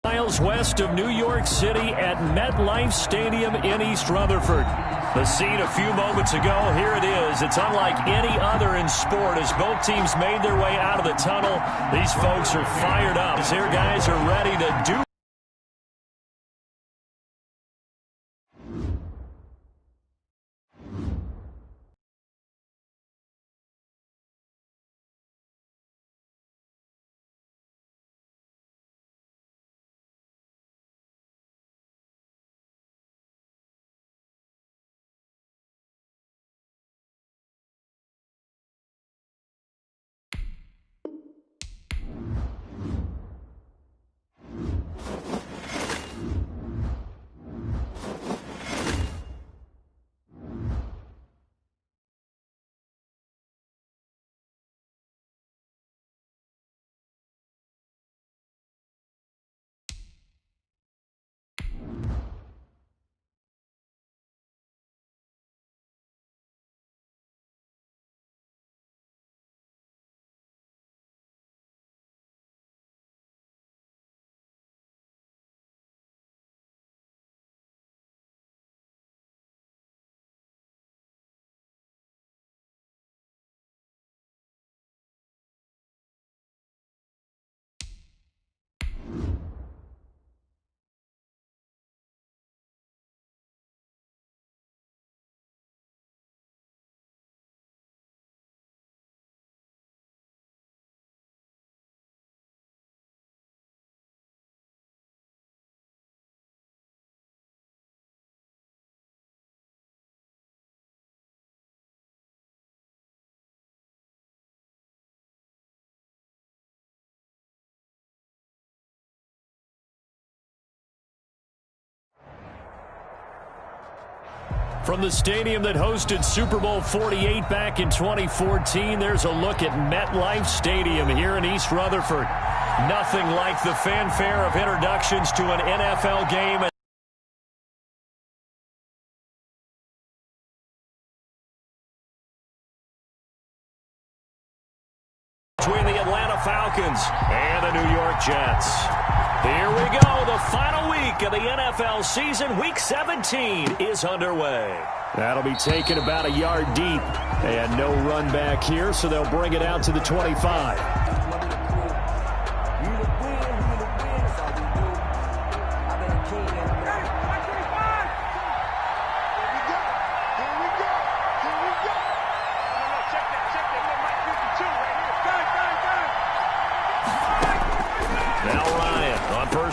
Miles west of New York City at MetLife Stadium in East Rutherford. The scene a few moments ago, here it is. It's unlike any other in sport as both teams made their way out of the tunnel. These folks are fired up. These here guys are ready to do. From the stadium that hosted Super Bowl 48 back in 2014, there's a look at MetLife Stadium here in East Rutherford. Nothing like the fanfare of introductions to an NFL game. Between the Atlanta Falcons and the New York Jets. Here we go. The final week of the NFL season. Week 17 is underway. That'll be taken about a yard deep. And no run back here, so they'll bring it out to the 25.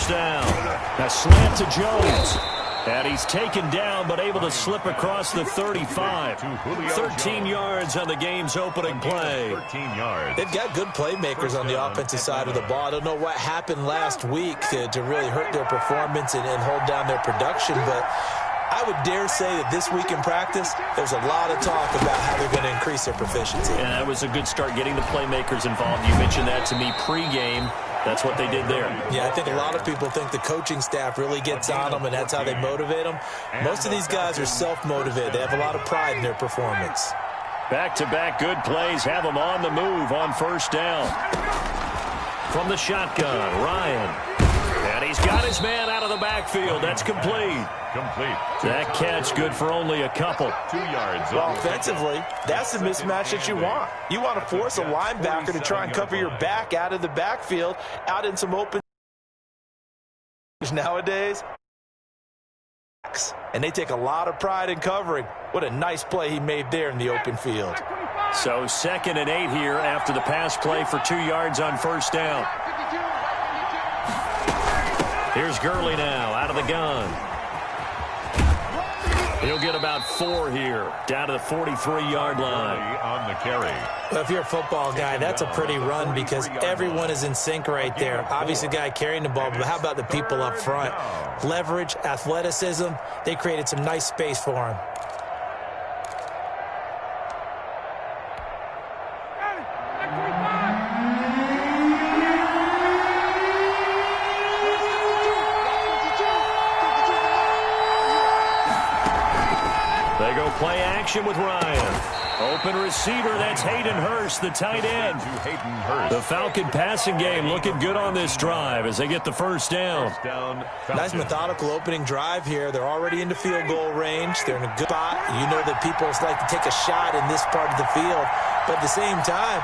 Down. A slant to Jones. And he's taken down, but able to slip across the 35. 13 yards on the game's opening play. 13 yards. They've got good playmakers on the offensive side of the ball. I don't know what happened last week to really hurt their performance and hold down their production, but I would dare say that this week in practice, there's a lot of talk about how they're going to increase their proficiency. And that was a good start getting the playmakers involved. You mentioned that to me pregame. That's what they did there. Yeah, I think a lot of people think the coaching staff really gets on them, and that's how they motivate them. Most of these guys are self-motivated. They have a lot of pride in their performance. Back-to-back good plays have them on the move on first down. From the shotgun, Ryan. And he's got his man out of the backfield. That's complete. That catch good for only a couple. 2 yards. Well, offensively, that's the mismatch that you want. You want to force a linebacker to try and cover your back out of the backfield, out in some open nowadays. And they take a lot of pride in covering. What a nice play he made there in the open field. So 2nd and 8 here after the pass play for 2 yards on first down. Here's Gurley now out of the gun. He'll get about 4 here, down to the 43-yard line. On the carry. Well, if you're a football guy, that's a pretty run because everyone is in sync right there. Obviously, the guy carrying the ball, but how about the people up front? Leverage, athleticism, they created some nice space for him. They go play action with Ryan. Open receiver, that's Hayden Hurst, the tight end. The Falcon passing game looking good on this drive as they get the first down. Nice methodical opening drive here. They're already into field goal range. They're in a good spot. You know that people like to take a shot in this part of the field. But at the same time,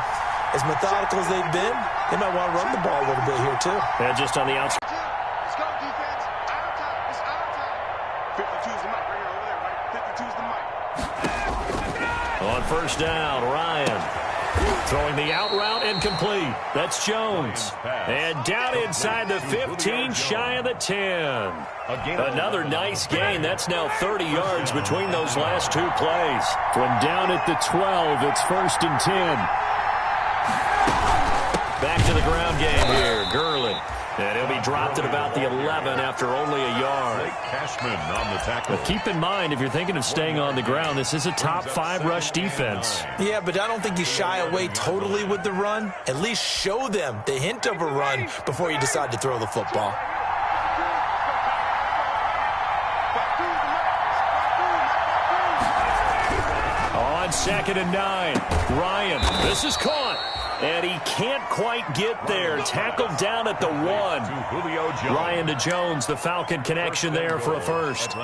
as methodical as they've been, they might want to run the ball a little bit here too. Yeah, just on the outside. Let's go, defense. Our time. It's our time. 52's the mic right here, over there, right? 52's the mic. On first down, Ryan throwing the out route incomplete. That's Jones. And down inside the 15, shy of the 10. Another nice gain. That's now 30 yards between those last two plays. From down at the 12, it's 1st and 10. Back to the ground game here, Gurley. And he'll be dropped at about the 11 after only a yard. On the tackle. But keep in mind, if you're thinking of staying on the ground, this is a top 5 rush defense. Yeah, but I don't think you shy away totally with the run. At least show them the hint of a run before you decide to throw the football. On 2nd and 9, Ryan, this is caught. And he can't quite get there. Tackled down at the 1. Ryan to Jones, the Falcon connection there for a first.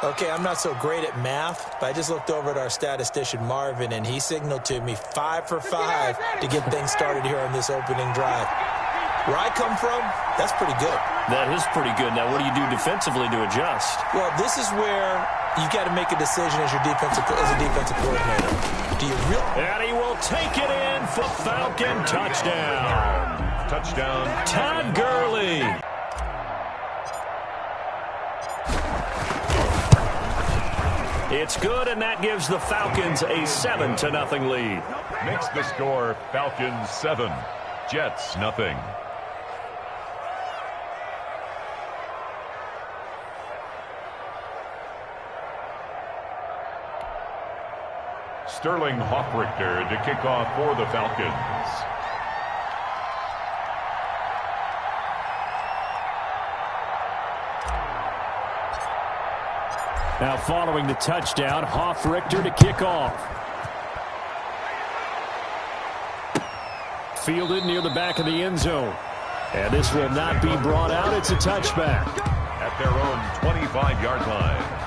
Okay, I'm not so great at math, but I just looked over at our statistician, Marvin, and he signaled to me 5 for 5 to get things started here on this opening drive. Where I come from, that's pretty good. That is pretty good. Now, what do you do defensively to adjust? Well, this is where you got to make a decision as a defensive coordinator. Do you really? And he will take it in for Falcon touchdown. Touchdown. Todd Gurley. It's good, and that gives the Falcons a 7-0 lead. Makes the score Falcons 7, Jets 0. Sterling Hoffrichter to kick off for the Falcons. Now following the touchdown, Hoffrichter to kick off. Fielded near the back of the end zone. And this will not be brought out. It's a touchback. At their own 25-yard line.